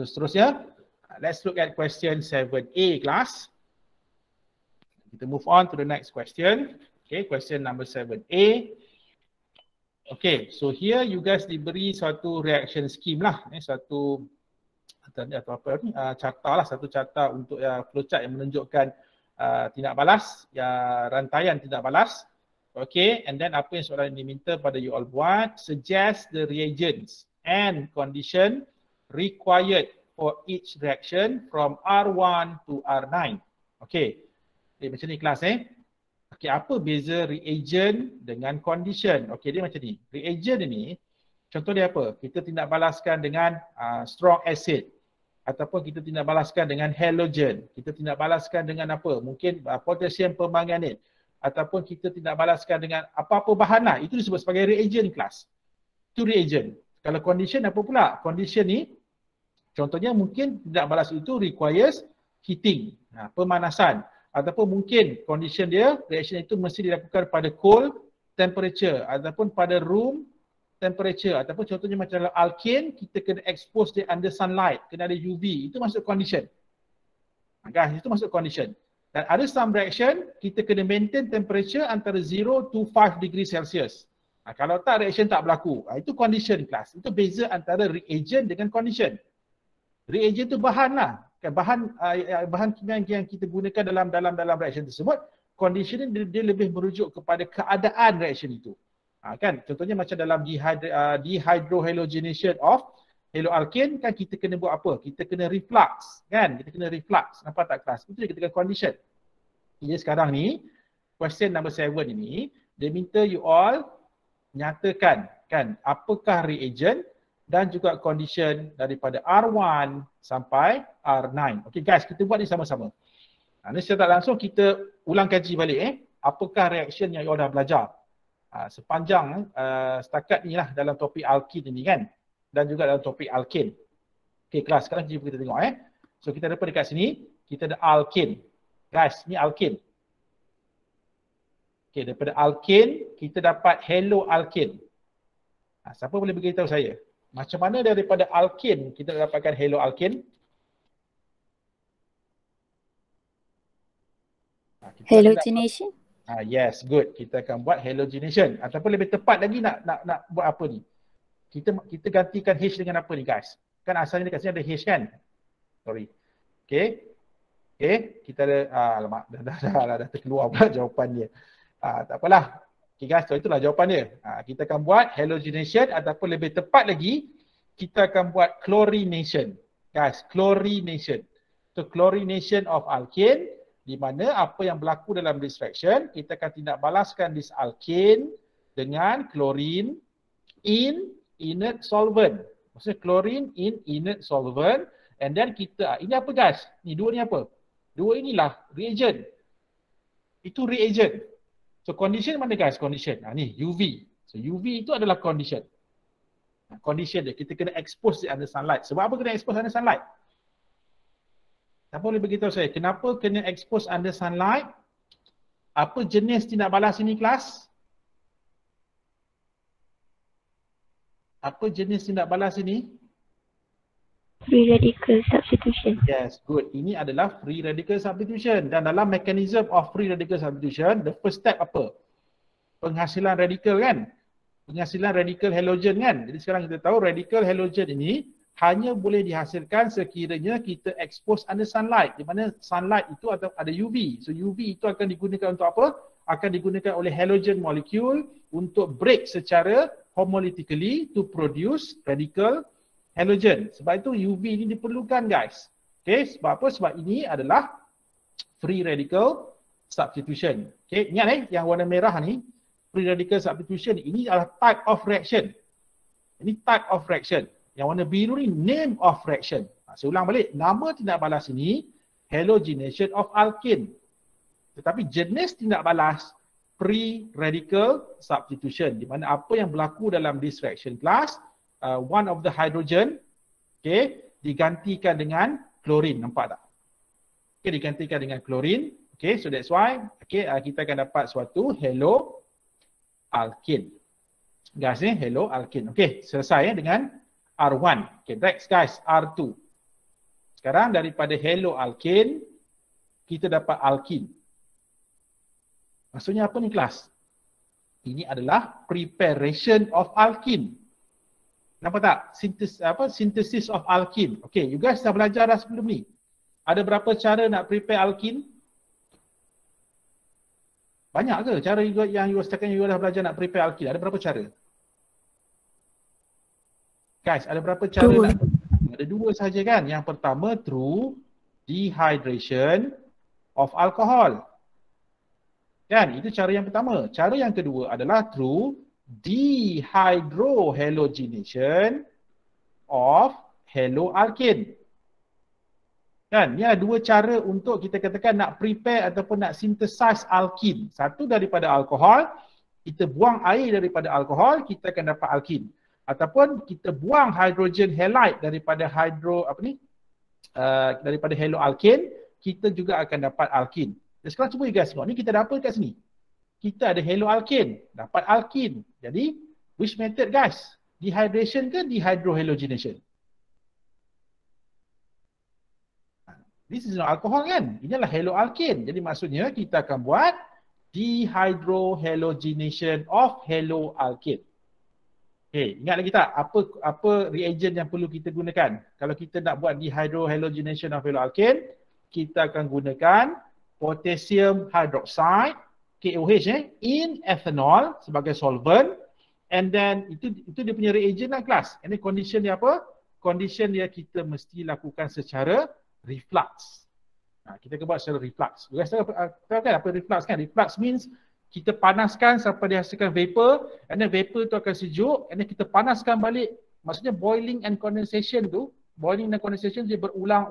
seterusnya. Let's look at question 7A class. Kita move on to the next question. Okay, question number 7A. Okay, so here you guys diberi satu reaction scheme lah, satu atau apa ni, carta lah, satu carta untuk flowchart yang menunjukkan tindak balas, rantaian tindak balas. Okay, and then apa yang soalan ini minta pada you all buat, suggest the reagents and condition required for each reaction from R1 to R9. Okay, macam ni kelas Okay, apa beza reagent dengan condition? Okay, dia macam ni. Reagent ini, contoh dia apa? Kita tindak balaskan dengan strong acid. Ataupun kita tindak balaskan dengan halogen. Kita tindak balaskan dengan apa? Mungkin potassium permanganate. Ataupun kita tindak balaskan dengan apa-apa bahan lah. Itu disebut sebagai reagent kelas. Itu reagent. Kalau condition apa pula? Condition ni, contohnya mungkin tindak balas itu requires heating, pemanasan. Ataupun mungkin condition dia, reaction itu mesti dilakukan pada cold temperature ataupun pada room temperature. Ataupun contohnya macam dalam alkane, kita kena expose dia under sunlight, kena ada UV. Itu masuk condition. Guys, itu masuk condition. Dan ada some reaction, kita kena maintain temperature antara 0 to 5 degree Celsius. Kalau tak, reaction tak berlaku. Itu condition class. Itu beza antara reagent dengan condition. Reagent tu bahan lah. Bahan kimia yang kita gunakan dalam reaction tersebut. Condition dia lebih merujuk kepada keadaan reaction itu. Kan? Contohnya macam dalam dehydrohalogenation of haloalkane, kan kita kena buat apa? Kita kena reflux. Kan? Kita kena reflux. Nampak tak kelas? Itu dia katakan condition. Jadi sekarang ni, question number 7 ini, dia minta you all nyatakan kan apakah reagent dan juga condition daripada R1 sampai R9. Okay guys, kita buat ni sama-sama. Ini secara tak langsung kita ulang kaji balik apakah reaction yang you all dah belajar. Sepanjang setakat ni lah dalam topik alkene ini kan. Dan juga dalam topik alkane. Okay kelas, sekarang kita tengok So kita dapat dekat sini, kita ada alkane. Guys, ni alkane. Okay, daripada alkane, kita dapat haloalkane. Siapa boleh beritahu saya? Macam mana daripada alkane kita dapatkan haloalkane? Halogenation? Yes, good. Kita akan buat halogenation. Ataupun lebih tepat lagi nak buat apa ni? Kita gantikan H dengan apa ni guys? Kan asalnya dekat sini ada H kan? Sorry. Okay. Okay, kita ada, alamak, dah terkeluar pula jawapan dia. Tak apalah. Okay guys, so itulah jawapan dia. Kita akan buat halogenation ataupun lebih tepat lagi, kita akan buat chlorination. Guys, chlorination. So chlorination of alkane, di mana apa yang berlaku dalam this reaction, kita akan tindak balaskan this alkane dengan chlorine in inert solvent. Maksudnya chlorine in inert solvent. And then kita, ini apa guys? Ni dua ni apa? Dua inilah reagent. Itu reagent. So condition mana guys? Condition. Ni UV. So UV itu adalah condition. Condition dia. Kita kena expose dia under sunlight. Sebab apa kena expose under sunlight? Siapa boleh beritahu saya? Kenapa kena expose under sunlight? Apa jenis tindak balas ini kelas? Apa jenis tindak balas ini? Free radical substitution. Yes, good. Ini adalah free radical substitution. Dan dalam mechanism of free radical substitution, the first step apa? Penghasilan radikal kan? Penghasilan radikal halogen kan? Jadi sekarang kita tahu radikal halogen ini hanya boleh dihasilkan sekiranya kita expose under sunlight. Di mana sunlight itu ada UV. So UV itu akan digunakan untuk apa? Akan digunakan oleh halogen molecule untuk break secara homolytically to produce radical halogen. Sebab itu UV ini diperlukan guys. Okay, sebab apa? Sebab ini adalah free radical substitution. Okay, ingat yang warna merah ni, free radical substitution ini adalah type of reaction. Ini type of reaction. Yang warna biru ni name of reaction. Saya ulang balik, nama tindak balas ini halogenation of alkane. Tetapi jenis tindak balas free radical substitution, di mana apa yang berlaku dalam this reaction class, one of the hydrogen, okay, digantikan dengan klorin, nampak tak? Okay, digantikan dengan klorin. Okay, so that's why, okay, kita akan dapat suatu haloalkane. Guys ni, haloalkane. Okay, selesai dengan R1. Okay, next guys, R2. Sekarang daripada haloalkane, kita dapat alkin. Maksudnya apa ni kelas? Ini adalah preparation of alkin. Nampak tak? Synthesis of alkin. Okay, you guys dah belajar dah sebelum ni. Ada berapa cara nak prepare alkin? Banyak ke cara yang you setakat you dah belajar nak prepare alkin? Ada berapa cara? Guys, ada berapa cara nak? Ada dua saja kan? Yang pertama through dehydration of alcohol. Kan? Itu cara yang pertama. Cara yang kedua adalah through dehydrohalogenation of haloalkane. Kan? Ni ada dua cara untuk kita katakan nak prepare ataupun nak synthesize alkin. Satu daripada alkohol, kita buang air daripada alkohol, kita akan dapat alkin. Ataupun kita buang hydrogen halide daripada daripada haloalkane, kita juga akan dapat alkin. Dan sekarang cuba you guys tengok, ni kita ada apa kat sini? Kita ada haloalkane, dapat alkin. Jadi, which method guys? Dehydration ke dehydrohalogenation? This is not alcohol kan? Ini adalah haloalkane. Jadi maksudnya kita akan buat dehydrohalogenation of haloalkane. Okay, ingat lagi tak apa reagent yang perlu kita gunakan? Kalau kita nak buat dehydrohalogenation of haloalkane, kita akan gunakan potassium hydroxide, KOH in ethanol sebagai solvent, and then itu dia punya reagent lah kelas. And then condition dia apa? Condition dia kita mesti lakukan secara reflux. Kita akan buat secara reflux. You guys tahu kan apa reflux kan? Reflux means kita panaskan sampai dihasilkan vapor, and then vapor tu akan sejuk, and then kita panaskan balik. Maksudnya boiling and condensation tu, boiling dan condensation dia berulang.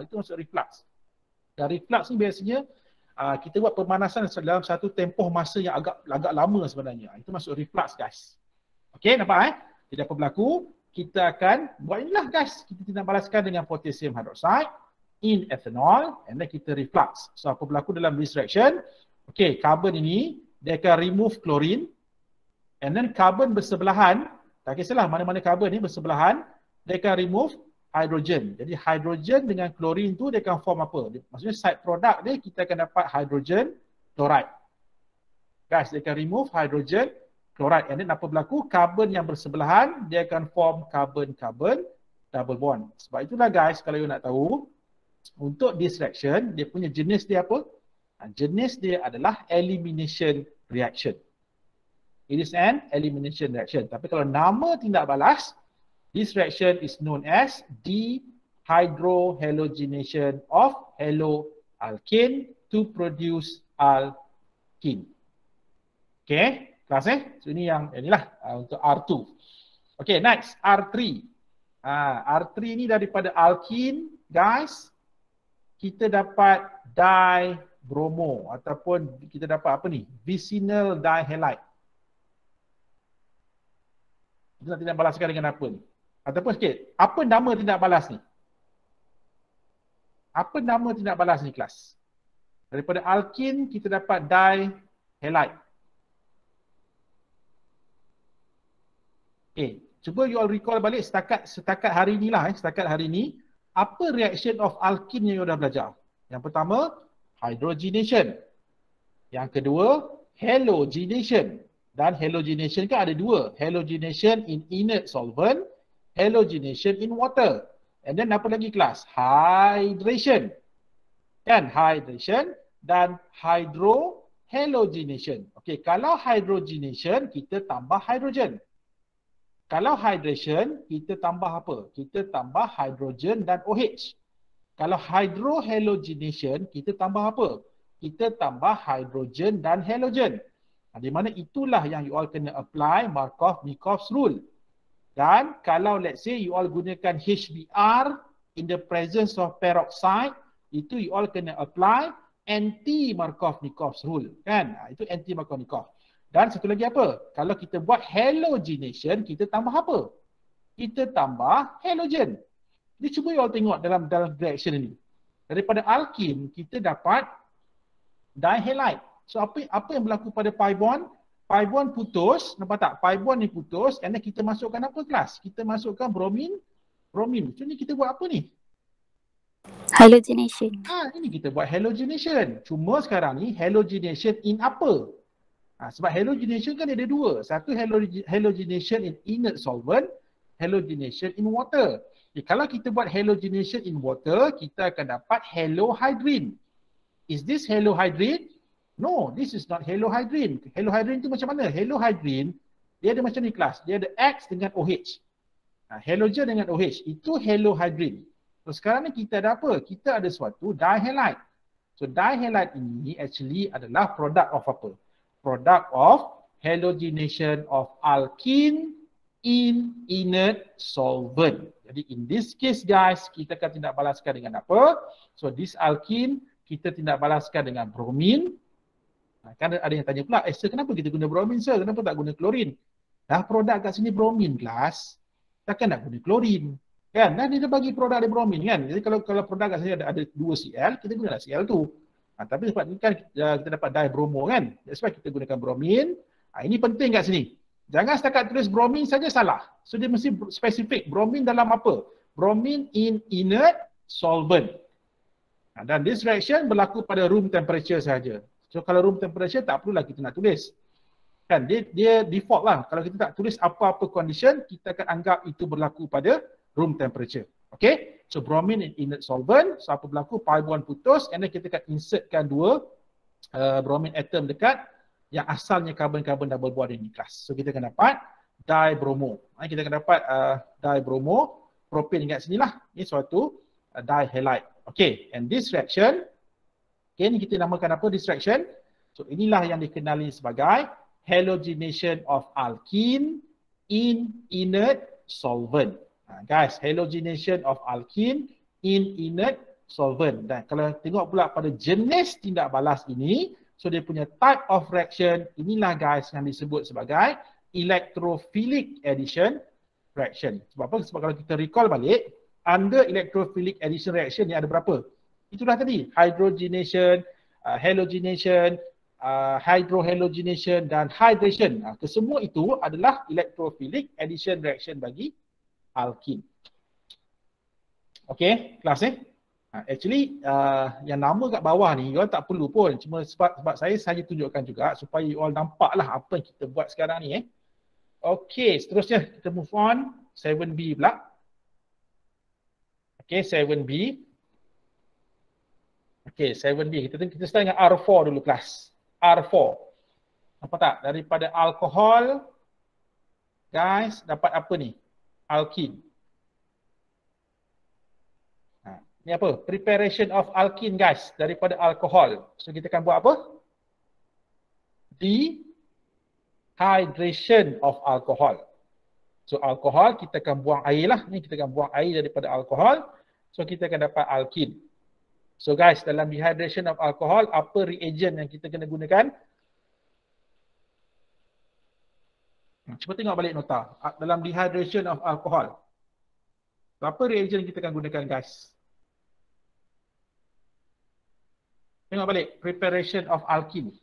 Itu maksud reflux. Dan reflux ni biasanya kita buat pemanasan dalam satu tempoh masa yang agak lama sebenarnya. Itu maksud reflux guys. Okey, nampak Tidak apa berlaku. Kita akan buat inilah guys. Kita tindak balaskan dengan potassium hydroxide in ethanol, and then kita reflux. So apa berlaku dalam this reaction? Okey, carbon ini dia akan remove chlorine, and then carbon bersebelahan, tak kisahlah mana-mana carbon ni bersebelahan, dia akan remove hydrogen. Jadi hydrogen dengan chlorine tu dia akan form apa? Maksudnya side product dia kita akan dapat hydrogen chloride. Guys, dia akan remove hydrogen chloride, and then apa berlaku? Carbon yang bersebelahan dia akan form carbon-carbon double bond. Sebab itulah guys, kalau you nak tahu untuk this reaction dia punya jenis dia apa? Jenis dia adalah elimination reaction. It is an elimination reaction. Tapi kalau nama tindak balas, this reaction is known as dehydrohalogenation of haloalkane to produce alkene. Okay, kelas So inilah untuk R2. Okay, next R3. R3 ni daripada alkene, guys, kita dapat dibromo ataupun kita dapat apa ni? Vicinal dihalide. Kita nak tindak balaskan dengan apa ni? Ataupun sikit, apa nama tindak balas ni? Apa nama tindak balas ni kelas? Daripada alkene kita dapat dihalide. Okay, cuba you all recall balik setakat hari ni lah. Setakat hari ni, apa reaction of alkene yang you dah belajar? Yang pertama, hydrogenation. Yang kedua, halogenation. Dan halogenation kan ada dua. Halogenation in inert solvent, halogenation in water. And then apa lagi kelas? Hydration. Kan? Hydration dan hydrohalogenation. Okay, kalau hydrogenation, kita tambah hydrogen. Kalau hydration, kita tambah apa? Kita tambah hydrogen dan OH. Kalau hydrohalogenation, kita tambah apa? Kita tambah hydrogen dan halogen. Di mana itulah yang you all kena apply Markov-Nikov's rule. Dan kalau let's say you all gunakan HBr in the presence of peroxide, itu you all kena apply anti-Markov-Nikov's rule. Kan? Itu anti-Markov-Nikov. Dan satu lagi apa? Kalau kita buat halogenation, kita tambah apa? Kita tambah halogen. Jadi cuba you all tengok dalam reaction ini. Daripada alkene, kita dapat dihalide. So apa yang berlaku pada pi bond? Pi bond putus, nampak tak? Pi bond ni putus, and then kita masukkan apa kelas? Kita masukkan bromin. So ni kita buat apa ni? Halogenation. Ini kita buat halogenation. Cuma sekarang ni halogenation in apa? Sebab halogenation kan ada dua. Satu halogenation in inert solvent, halogenation in water. Kalau kita buat halogenation in water, kita akan dapat halohydrin. Is this halohydrin? No, this is not halohydrin. Halohydrin tu macam mana? Halohydrin, dia ada macam ni kelas. Dia ada X dengan OH. Halogen dengan OH, itu halohydrin. So sekarang ni kita ada apa? Kita ada suatu dihalide. So dihalide ini actually adalah product of apa? Product of halogenation of alkene in inert solvent. Jadi in this case guys, kita akan tindak balaskan dengan apa? So this alkene kita tindak balaskan dengan bromin. Kan ada yang tanya pula, sir kenapa kita guna bromin sir? Kenapa tak guna klorin? Dah produk kat sini bromin kelas, takkan nak guna klorin. Kan? Dan dia dah bagi produk dari bromin kan. Jadi kalau produk kat sini ada 2 Cl, kita gunalah Cl tu. Tapi sebab ni kan kita dapat dibromo kan. That's why kita gunakan bromin. Ini penting kat sini. Jangan setakat tulis bromin saja salah. So dia mesti spesifik. Bromin dalam apa? Bromin in inert solvent. Dan this reaction berlaku pada room temperature saja. So kalau room temperature tak perlulah kita nak tulis. Kan dia default lah. Kalau kita tak tulis apa-apa condition, kita akan anggap itu berlaku pada room temperature. Okay, so bromine in inert solvent. So apa berlaku? Pi bond putus, and then kita akan insertkan 2 bromine atom dekat yang asalnya karbon-karbon double bond ini kelas. So kita akan dapat dibromo. Kita akan dapat dibromo propane kat sini lah. Ini suatu dihalide. Okay, and this reaction, okay, ni kita namakan apa this reaction? So inilah yang dikenali sebagai halogenation of alkene in inert solvent. Guys, halogenation of alkene in inert solvent. Dan kalau tengok pula pada jenis tindak balas ini, so dia punya type of reaction, inilah guys yang disebut sebagai electrophilic addition reaction. Sebab apa? Sebab kalau kita recall balik, under electrophilic addition reaction ni ada berapa? Itulah tadi, hydrogenation, halogenation, hydrohalogenation dan hydration. Kesemua itu adalah electrophilic addition reaction bagi alkene. Okay, kelas actually yang nama kat bawah ni you all tak perlu pun, cuma sebab saya saja tunjukkan juga supaya you all nampaklah apa yang kita buat sekarang ni. Okay, seterusnya kita move on 7B pula. Okay, 7B. Okay, 7B. Kita start dengan R4 dulu kelas. R4. Apa tak? Daripada alkohol, guys, dapat apa ni? Alkene. Ni apa? Preparation of alkene guys, daripada alkohol. So kita akan buat apa? Dehydration of alcohol. So alkohol kita akan buang air lah. Ni kita akan buang air daripada alkohol. So kita akan dapat alkene. So guys, dalam dehydration of alcohol, apa reagent yang kita kena gunakan? Cuba tengok balik nota. Dalam dehydration of alcohol, apa reagent kita akan gunakan guys? Tengok balik. Preparation of alkene.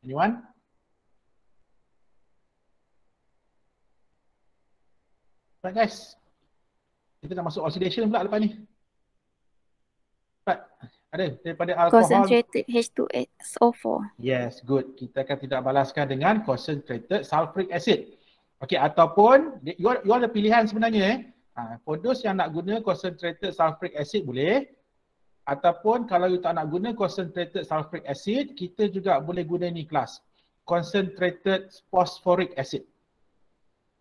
Anyone? Right guys. Kita dah masuk oxidation pula lepas ni. Right. Ada daripada alkohol. Concentrated H2SO4. Yes, good. Kita akan tidak balaskan dengan concentrated sulfuric acid. Okey, ataupun you ada pilihan sebenarnya for those yang nak guna concentrated sulfuric acid boleh. Ataupun kalau you tak nak guna concentrated sulfuric acid, kita juga boleh guna ni kelas. Concentrated phosphoric acid.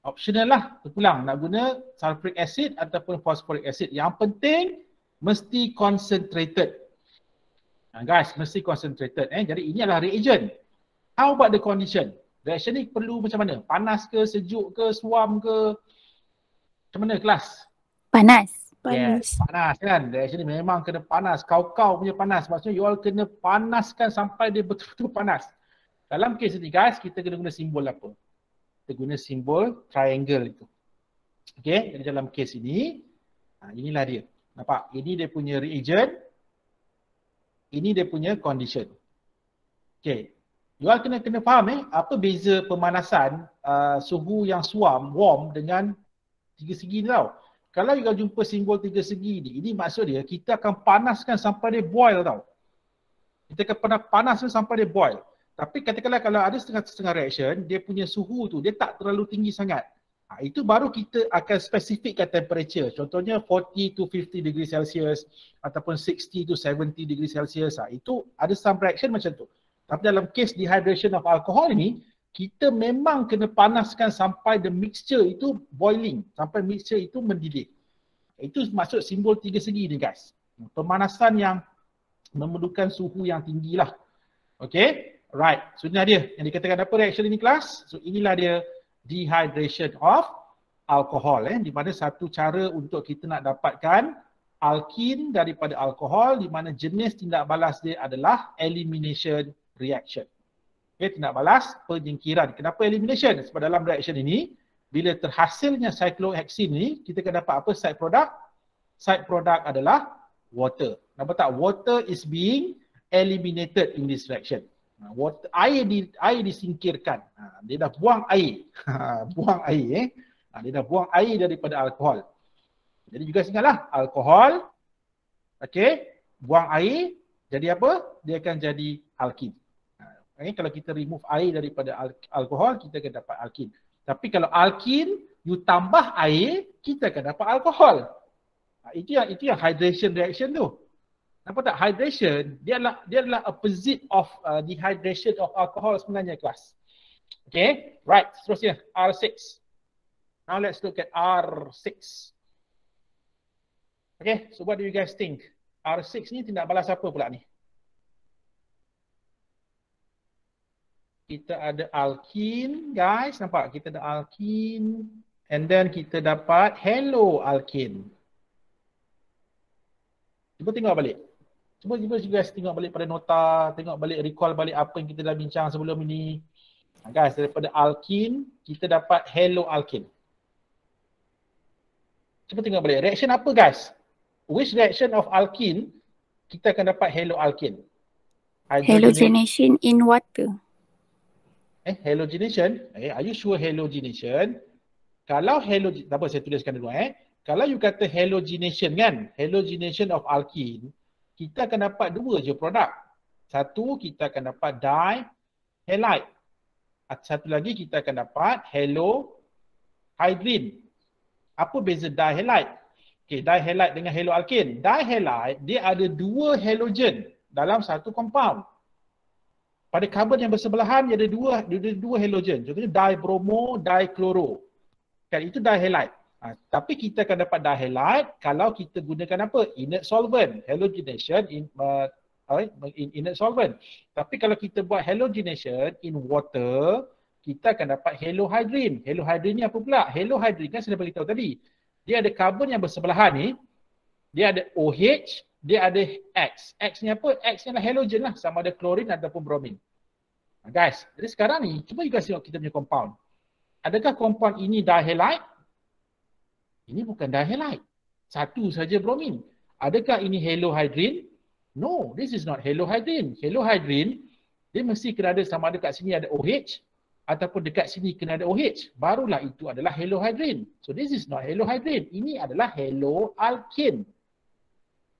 Optional lah, terpulang nak guna sulfuric acid ataupun phosphoric acid. Yang penting mesti concentrated. Guys, mesti concentrated. Jadi ini adalah reagent. How about the condition? Reaction ni perlu macam mana? Panas ke, sejuk ke, suam ke? Macam mana kelas? Panas. Yes, panas kan. Reaction ni memang kena panas. Kau-kau punya panas. Maksudnya you all kena panaskan sampai dia betul-betul panas. Dalam kes ni guys, kita kena guna simbol apa? Kita guna simbol triangle itu. Okay, jadi dalam kes ini, inilah dia. Nampak? Ini dia punya reagent. Ini dia punya condition. Okay. You all kena faham apa beza pemanasan suhu yang warm dengan tiga segi ni tau. Kalau you jumpa simbol tiga segi ni, ini maksud dia kita akan panaskan sampai dia boil tau. Kita akan panaskan sampai dia boil. Tapi katakanlah kalau ada setengah reaction, dia punya suhu tu dia tak terlalu tinggi sangat. Itu baru kita akan spesifikkan temperature. Contohnya 40 to 50 degree Celsius ataupun 60 to 70 degree Celsius. Itu ada some reaction macam tu. Tapi dalam case dehydration of alcohol ini, kita memang kena panaskan sampai the mixture itu boiling, sampai mixture itu mendidih. Itu maksud simbol tiga segi ni guys. Pemanasan yang memerlukan suhu yang tinggi lah. Okay, right. So inilah dia yang dikatakan apa reaction ini kelas. So inilah dia dehydration of alcohol. Di mana satu cara untuk kita nak dapatkan alkin daripada alkohol, di mana jenis tindak balas dia adalah elimination reaction. Okay, tindak balas penyingkiran. Kenapa elimination? Sebab dalam reaction ini, bila terhasilnya cyclohexene ni, kita akan dapat apa side product? Side product adalah water. Nampak tak? Water is being eliminated in this reaction. Air disingkirkan. Dia dah buang air. Buang air. Dia dah buang air daripada alkohol. Jadi juga ingatlah, alkohol, okay, buang air, jadi apa? Dia akan jadi alkin. Okay, kalau kita remove air daripada alkohol, kita akan dapat alkin. Tapi kalau alkin, you tambah air, kita akan dapat alkohol. Itu yang hydration reaction tu. Nampak tak? Hydration, dia adalah opposite of dehydration of alcohol sebenarnya kelas. Okay, right. Seterusnya, R6. Now let's look at R6. Okay, so what do you guys think? R6 ni tindak balas apa pula ni? Kita ada alkin, guys. Nampak? Kita ada alkin. And then kita dapat haloalkin. Cuba tengok balik. Cuba guys tengok balik pada nota. Tengok balik, recall balik apa yang kita dah bincang sebelum ini. Guys, daripada alkin, kita dapat haloalkin. Cuba tengok balik. Reaction apa guys? Which reaction of alkin kita akan dapat haloalkin? Halogenation in water. Halogenation. Are you sure halogenation? Kalau halogenation, tak apa saya tuliskan dulu Kalau you kata halogenation kan, halogenation of alkin, kita akan dapat dua je produk. Satu, kita akan dapat dihalide. Satu lagi kita akan dapat halohydrin. Apa beza dihalide? Okay, dihalide dengan haloalkin. Dihalide, dia ada dua halogen dalam satu compound. Pada karbon yang bersebelahan, dia ada dua halogen. Contohnya dibromo, dichloro. Kan, itu dihalide. Tapi kita akan dapat dihalide kalau kita gunakan apa? Inert solvent. Halogenation in inert solvent. Tapi kalau kita buat halogenation in water, kita akan dapat halohydrin. Halohydrin ni apa pula? Halohydrin kan saya dah beritahu tadi. Dia ada karbon yang bersebelahan ni. Dia ada OH, dia ada X. X ni apa? X ni adalah halogen lah. Sama ada klorin ataupun bromin. Guys, jadi sekarang ni, cuba you guys tengok kita punya compound. Adakah compound ini dihalide? Ini bukan dihalide. Satu saja bromin. Adakah ini halohydrin? No, this is not halohydrin. Halohydrin, dia mesti kena ada sama ada kat sini ada OH ataupun dekat sini kena ada OH. Barulah itu adalah halohydrin. So this is not halohydrin. Ini adalah haloalkin.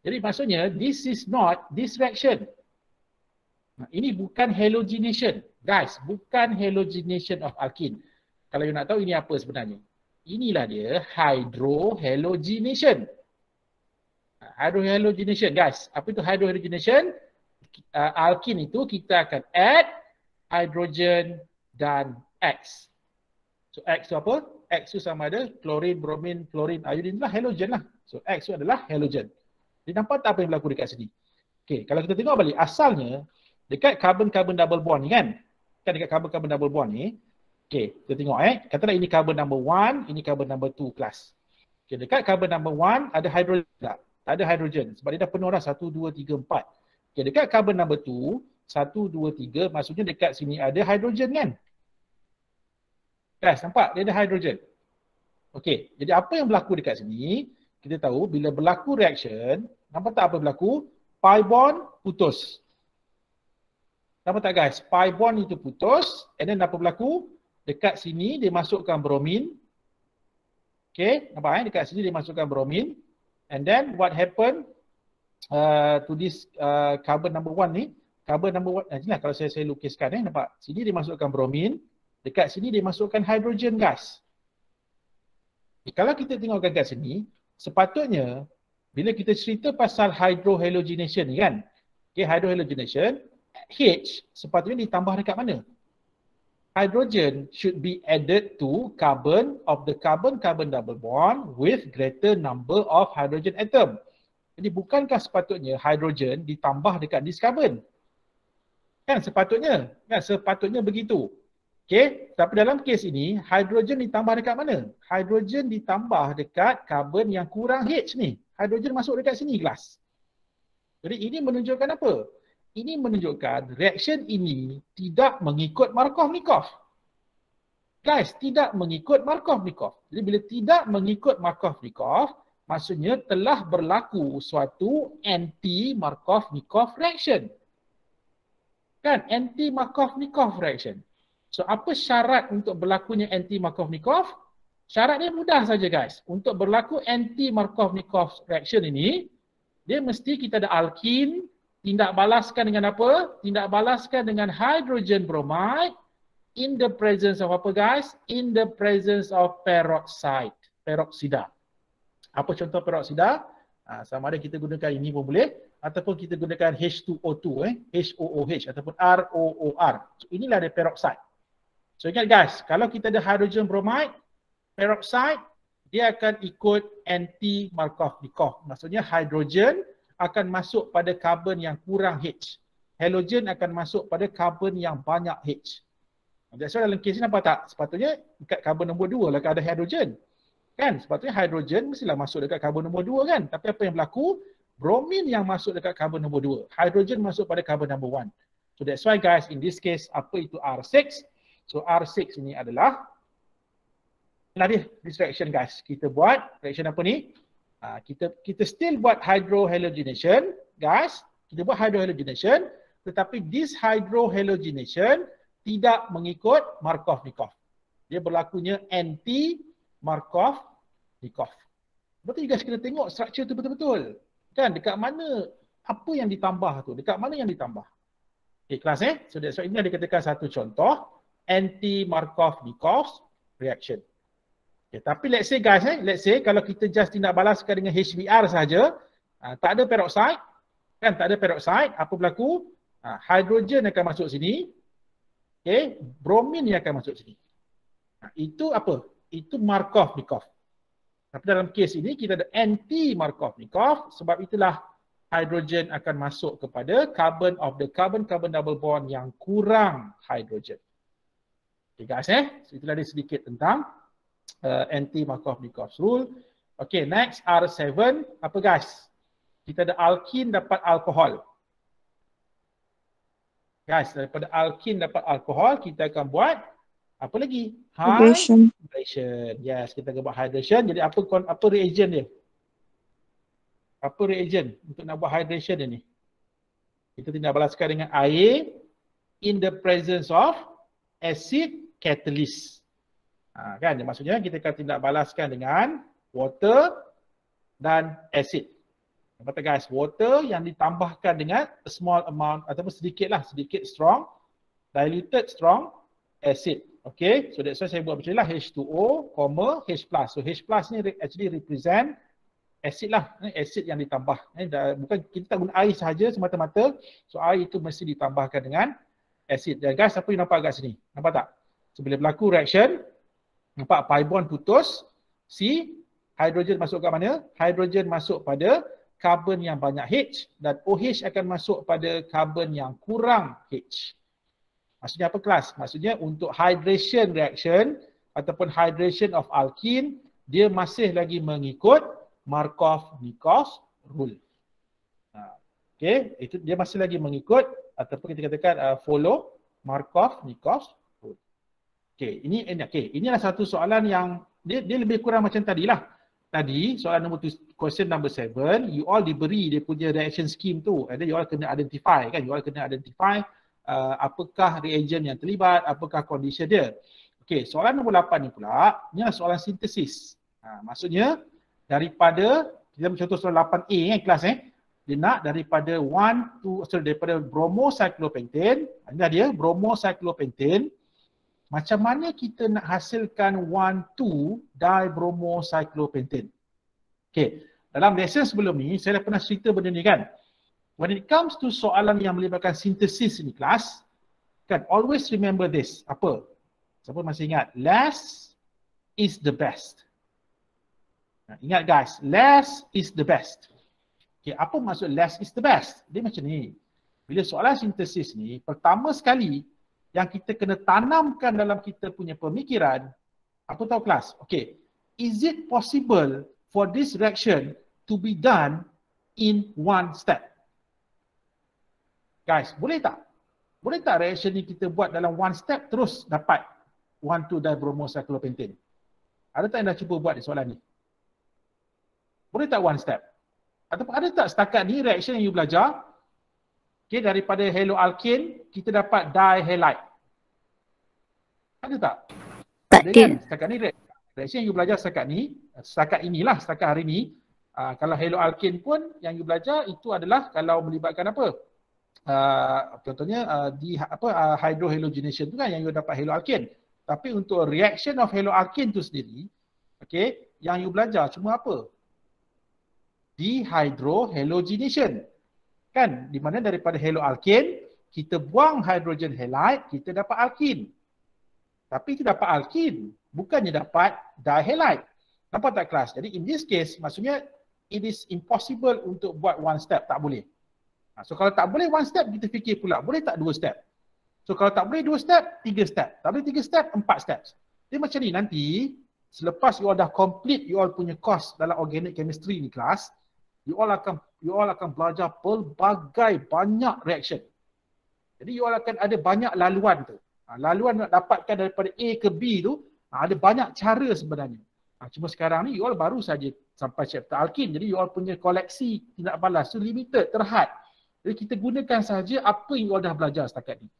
Jadi maksudnya, this is not this reaction. Ini bukan halogenation. Guys, bukan halogenation of alkin. Kalau you nak tahu ini apa sebenarnya? Inilah dia hydrohalogenation. Hydrohalogenation, guys. Apa itu hydrohalogenation? Alkin itu kita akan add hydrogen dan X. So X itu apa? X itu sama ada klorin, bromin, fluorin, iodine lah, halogen lah. So X itu adalah halogen. Jadi nampak tak apa yang berlaku dekat sini? Okay, kalau kita tengok balik, asalnya dekat carbon-carbon double bond ni kan? Kan dekat carbon-carbon double bond ni. Okay, kita tengok katalah ini carbon number 1, ini carbon number 2 kelas. Okay, dekat carbon number 1 ada hydrogen tak? Tak ada hydrogen sebab dia dah penuh dah 1, 2, 3, 4. Okay, dekat carbon number 2, 1, 2, 3 maksudnya dekat sini ada hydrogen kan? Guys, nampak? Dia ada hydrogen. Okay, jadi apa yang berlaku dekat sini? Kita tahu bila berlaku reaction, nampak tak apa berlaku? pi bond putus. Nampak tak guys? Pi bond itu putus, and then apa berlaku? Dekat sini dia masukkan bromin. Okay, nampak dekat sini dia masukkan bromin. And then what happen to this carbon number 1 ni? Carbon number 1, inilah kalau saya lukiskan nampak? Sini dia masukkan bromin, dekat sini dia masukkan hydrogen gas. Kalau kita tengok kat sini, sepatutnya bila kita cerita pasal hydrohalogenation ni kan, okay, hydrohalogenation, H sepatutnya ditambah dekat mana? Hydrogen should be added to carbon of the carbon-carbon double bond with greater number of hydrogen atom. Jadi bukankah sepatutnya hydrogen ditambah dekat this carbon? Kan sepatutnya, begitu. Okey, tapi dalam kes ini hidrogen ditambah dekat mana? Hidrogen ditambah dekat karbon yang kurang H ni. Hidrogen masuk dekat sini kelas. Jadi ini menunjukkan apa? Ini menunjukkan reaction ini tidak mengikut Markov-Nikov. Guys, tidak mengikut Markov-Nikov. Jadi bila tidak mengikut Markov-Nikov, maksudnya telah berlaku suatu anti-Markov-Nikov reaction. Kan? Anti-Markov-Nikov reaction. So apa syarat untuk berlakunya anti-Markov-Nikov? Syarat dia mudah saja guys. Untuk berlaku anti-Markov-Nikov reaction ini, dia mesti kita ada alkin, tindak balaskan dengan apa? Tindak balaskan dengan hydrogen bromide in the presence of apa guys? In the presence of peroxide, peroksida. Apa contoh peroksida? Sama ada kita gunakan ini pun boleh, ataupun kita gunakan H2O2, HOOH ataupun ROOR. So, inilah dia peroxide. So ingat guys, kalau kita ada hydrogen bromide, peroxide, dia akan ikut anti-Markov-Nikov. Maksudnya hydrogen akan masuk pada karbon yang kurang H. Halogen akan masuk pada karbon yang banyak H. That's why dalam kes ni nampak tak? Sepatutnya dekat karbon nombor 2 lah ada hydrogen. Kan? Sepatutnya hydrogen mestilah masuk dekat karbon nombor 2 kan? Tapi apa yang berlaku? Bromin yang masuk dekat karbon nombor 2. Hydrogen masuk pada karbon nombor 1. So that's why guys, in this case, apa itu R6? So R6 ini adalah this reaction guys. Kita buat reaction apa ni? Kita still buat hydrohalogenation guys. Kita buat hydrohalogenation, tetapi this hydrohalogenation tidak mengikut Markov-Nikov. Dia berlakunya anti-Markov-Nikov. Betul guys, kita tengok structure tu betul-betul. Kan dekat mana apa yang ditambah tu? Dekat mana yang ditambah? Okay, kelas So that's why ini ada katakan satu contoh anti-Markov-Nikov reaction. Okay, tapi let's say guys, let's say kalau kita just tindak balaskan dengan HBr saja, tak ada peroxide, kan tak ada peroxide, apa berlaku? Hydrogen akan masuk sini, okay, bromin yang akan masuk sini. Itu apa? Itu Markov-Nikov. Tapi dalam kes ini kita ada anti-Markov-Nikov, sebab itulah hydrogen akan masuk kepada carbon of the carbon-carbon double bond yang kurang hydrogen. Okay guys, so itulah dia sedikit tentang anti-Markov-Nikov rule. Okay, next R7, apa guys? Kita ada alkin dapat alkohol. Guys, daripada alkin dapat alkohol, kita akan buat apa lagi? Hydration. Yes, kita akan buat hydration. Jadi apa reagent dia? Apa reagent untuk nak buat hydration ini? Kita tindak balaskan dengan air in the presence of acid catalyst. Kan maksudnya kita akan tindak balaskan dengan water dan acid. Nampak guys, water yang ditambahkan dengan a small amount ataupun sedikit strong, diluted strong acid. Okay, so that's why saya buat macam ni lah, H2O, H+. So H+ ni actually represent acid lah, acid yang ditambah. Bukan kita tak guna air sahaja semata-mata. So air itu mesti ditambahkan dengan acid. Dan guys, apa yang nampak kat sini? Nampak tak? So bila berlaku reaction, nampak pi bond putus, hydrogen masuk kat mana? Hydrogen masuk pada karbon yang banyak H dan OH akan masuk pada karbon yang kurang H. Maksudnya apa kelas? Maksudnya untuk hydration reaction ataupun hydration of alkene, dia masih lagi mengikut Markov-Nikov rule. Okay, itu dia masih lagi mengikut ataupun kita katakan follow Markov-Nikov rule. Okay, inilah satu soalan yang dia lebih kurang macam tadilah. tadi, soalan nombor tu, question number 7, you all diberi dia punya reaction scheme tu. And then you all kena identify kan. You all kena identify apakah reagent yang terlibat, apakah condition dia. Okay, soalan nombor 8 ni pula, ni adalah soalan sintesis. Maksudnya, daripada, kita ambil contoh soalan 8A kelas dia nak daripada daripada bromocyclopentane, ini dia bromocyclopentane, macam mana kita nak hasilkan 1,2-dibromocyclopentane. Okay, dalam lesson sebelum ni, saya dah pernah cerita benda ni kan. When it comes to soalan yang melibatkan sintesis ni kelas, kan, always remember this. Apa? Siapa masih ingat? Less is the best. Ingat guys, less is the best. Okay, apa maksud less is the best? Dia macam ni. Bila soalan sintesis ni, pertama sekali yang kita kena tanamkan dalam kita punya pemikiran, apa tahu kelas? Okay, is it possible for this reaction to be done in one step? Guys, boleh tak? Boleh tak reaction ni kita buat dalam one step terus dapat 1,2-dibromocyclopentane? Ada tak yang dah cuba buat di soalan ni? Boleh tak one step? Ataupun ada tak setakat ni reaction yang you belajar, okay, daripada haloalkane kita dapat dihalide? Ada tak? Tak ada. Kan? Setakat ni reaction yang you belajar setakat inilah, setakat hari ni. Kalau haloalkane pun yang you belajar itu adalah kalau melibatkan apa? Contohnya hydrohalogenation tu kan yang you dapat haloalkane. Tapi untuk reaction of haloalkane tu sendiri, okay, yang you belajar cuma apa? Dehydrohalogenation. Kan, di mana daripada haloalkane kita buang hydrogen halide, kita dapat alkene. Tapi kita dapat alkene, bukannya dapat dihalide. Nampak tak kelas? Jadi in this case, maksudnya it is impossible untuk buat one step, tak boleh. So kalau tak boleh one step, kita fikir pula, boleh tak dua step? So kalau tak boleh dua step, tiga step. Tak boleh tiga step, 4 steps. Jadi macam ni nanti, selepas you all dah complete you all punya course dalam organic chemistry ni kelas, you all akan belajar pelbagai banyak reaction. Jadi you all akan ada banyak laluan tu. Laluan nak dapatkan daripada A ke B tu, ada banyak cara sebenarnya. Cuma sekarang ni you all baru saja sampai chapter alkene. Jadi you all punya koleksi tindak balas tu limited, terhad. Jadi kita gunakan saja apa yang you all dah belajar setakat ni.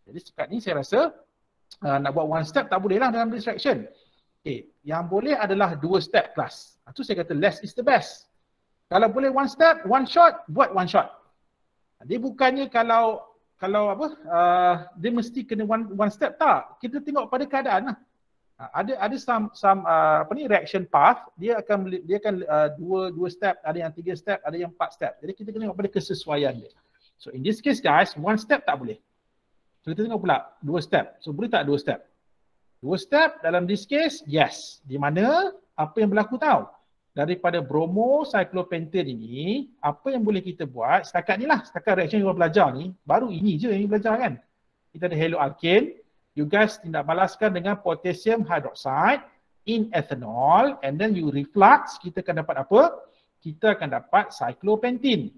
Jadi setakat ni saya rasa nak buat one step tak boleh lah dalam distraction. Okay, yang boleh adalah 2 step kelas. Itu saya kata less is the best. Kalau boleh one step, one shot, buat one shot. Dia bukannya kalau dia mesti kena one step, tak. Kita tengok pada keadaan lah. Ada some reaction path, dia akan dua step, ada yang 3 step, ada yang 4 step. Jadi kita tengok pada kesesuaian dia. So in this case guys, one step tak boleh. So kita tengok pula 2 step. So boleh tak 2 step? 2 step dalam this case, yes. Di mana apa yang berlaku tahu? Daripada bromocyclopentane ini, apa yang boleh kita buat setakat ni lah, setakat reaction yang belajar ni, baru ini je yang belajar kan. Kita ada haloalkane, you guys tindak balaskan dengan potassium hydroxide in ethanol, and then you reflux, kita akan dapat apa? Kita akan dapat cyclopentane.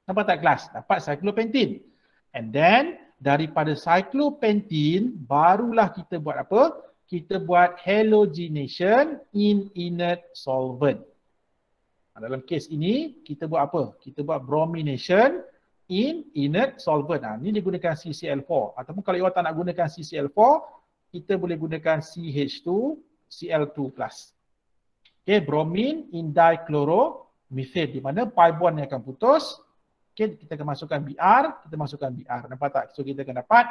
Nampak tak kelas? Dapat cyclopentane. And then, daripada cyclopentane, barulah kita buat apa? Kita buat halogenation in inert solvent. Dalam kes ini, kita buat apa? Kita buat bromination in inert solvent. Ini digunakan CCl4. Ataupun kalau awak tak nak gunakan CCl4, kita boleh gunakan CH2Cl2+. Okay, bromine in dichloromethane. Di mana pi bond yang akan putus. Okay, kita akan masukkan Br, kita masukkan Br. Nampak tak? So kita akan dapat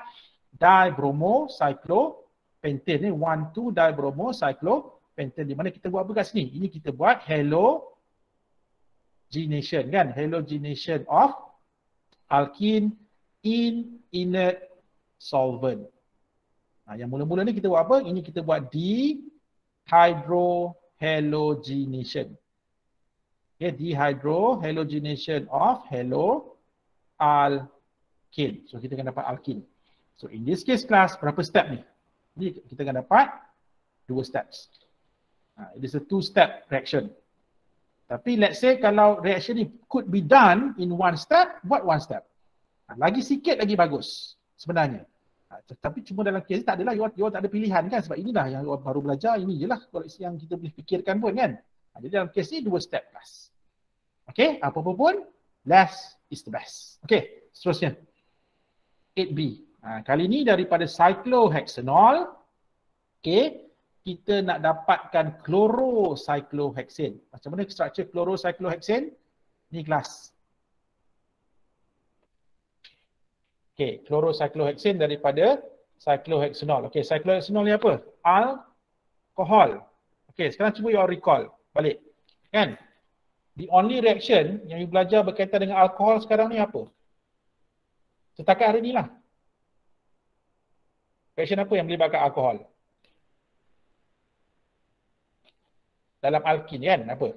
dibromocyclopentane. Pentane ni 1,2-dibromocyclopentane. Di mana kita buat apa kat sini? Ini kita buat halogenation kan? Halogenation of alkene in inert solvent. Yang mula-mula ni kita buat apa? Ini kita buat dehydrohalogenation. Okay, dehydrohalogenation of haloalkane. So kita akan dapat alkene. So in this case class, berapa step ni? Jadi kita akan dapat 2 steps. It is a 2-step reaction. Tapi let's say kalau reaction ni could be done in 1 step, buat 1 step. Lagi sikit lagi bagus sebenarnya. Tapi cuma dalam kes tak adalah, you all tak ada pilihan kan, sebab inilah yang you all baru belajar, ini je lah yang kita boleh fikirkan pun kan. Jadi dalam kes ni 2 step class. Okay, apa-apa pun, less is the best. Okay, seterusnya. 8B. Kali ni daripada cyclohexanol, okay, kita nak dapatkan chlorocyclohexane. Macam mana struktur chlorocyclohexane? Ni kelas. Okay, chlorocyclohexane daripada cyclohexanol. Okay, cyclohexanol ni apa? Alkohol. Okay, sekarang cuba you all recall balik. Kan? The only reaction yang you belajar berkaitan dengan alkohol sekarang ni apa? Setakat hari ni lah. Reaction apa yang melibatkan alkohol? Dalam alkin kan, apa?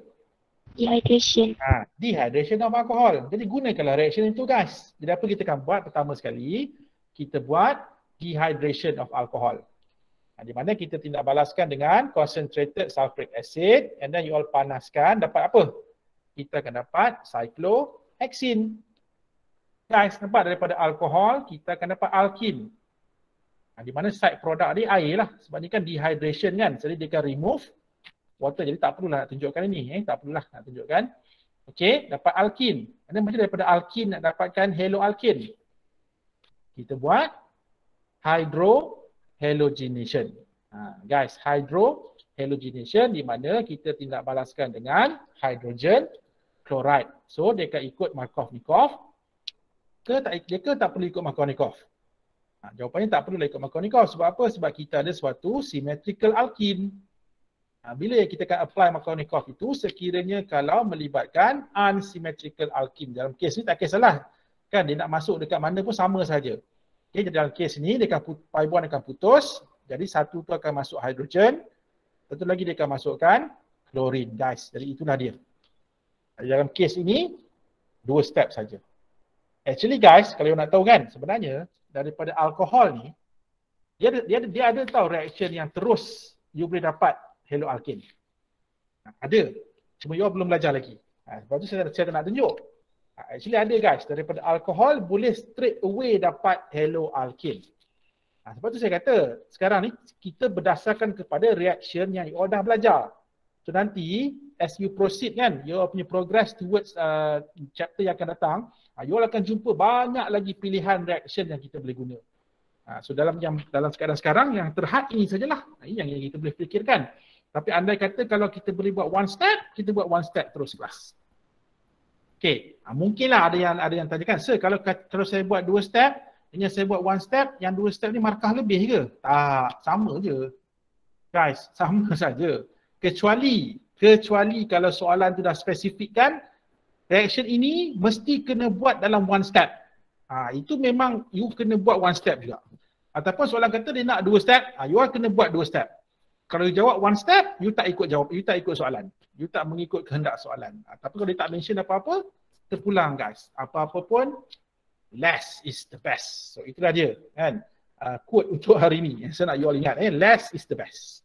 Dehydration. Dehydration of alcohol. Jadi gunakanlah reaction itu guys. Jadi apa kita akan buat? Pertama sekali, kita buat dehydration of alcohol. Di mana kita tindak balaskan dengan concentrated sulfuric acid, and then you all panaskan, dapat apa? Kita akan dapat cyclohexene. Guys, nampak daripada alkohol, kita akan dapat alkin. Di mana side product ni air lah. Sebab ni kan dehydration kan. Jadi dia akan remove water. Jadi tak perlulah nak tunjukkan ini. Tak perlulah nak tunjukkan. Okey, dapat alkin. Dan macam daripada alkin nak dapatkan haloalkin. Kita buat hydrohalogenation. Guys, hydrohalogenation di mana kita tindak balaskan dengan hydrogen chloride. So dia akan ikut Markov-Nikov. Dia tak perlu ikut Markov-Nikov? Jawapannya tak perlu ikut Markov-Nikov. Sebab apa? Sebab kita ada suatu symmetrical alkene. Bila kita akan apply Markov-Nikov itu, sekiranya kalau melibatkan unsymmetrical alkene. Dalam kes ni tak kisahlah. Kan dia nak masuk dekat mana pun sama saja. Okay, jadi dalam kes ni, pi bond akan putus. Jadi satu tu akan masuk hidrogen. Satu lagi dia akan masukkan klorin. Guys, jadi itulah dia. Dalam kes ini, 2 step saja. Actually guys, kalau you nak tahu kan, sebenarnya daripada alkohol ni, dia ada tahu reaction yang terus you boleh dapat haloalkin. Ada. Cuma you belum belajar lagi. Sebab tu saya nak tunjuk. Actually ada guys, daripada alkohol boleh straight away dapat haloalkin. Sebab tu saya kata, sekarang ni kita berdasarkan kepada reaction yang you dah belajar. So nanti, as you proceed kan, you punya progress towards chapter yang akan datang, you akan jumpa banyak lagi pilihan reaction yang kita boleh guna. So dalam keadaan sekarang, yang terhad ini sajalah. Ini yang kita boleh fikirkan. Tapi andai kata kalau kita boleh buat 1 step, kita buat 1 step terus kelas. Okay, mungkinlah ada yang tanyakan, sir kalau saya buat 2 step, ini saya buat 1 step, yang 2 step ni markah lebih ke? Tak, sama je. Guys, sama saja. Kecuali kalau soalan tu dah spesifikkan, reaction ini mesti kena buat dalam 1 step. Itu memang you kena buat 1 step juga. Ataupun soalan kata dia nak 2 step, you kena buat 2 step. Kalau you jawab 1 step, you tak ikut soalan. You tak mengikut kehendak soalan. Tapi kalau dia tak mention apa-apa, terpulang guys. Apa-apa pun, less is the best. So itulah dia kan. Quote untuk hari ini yang saya nak you all ingat. Less is the best.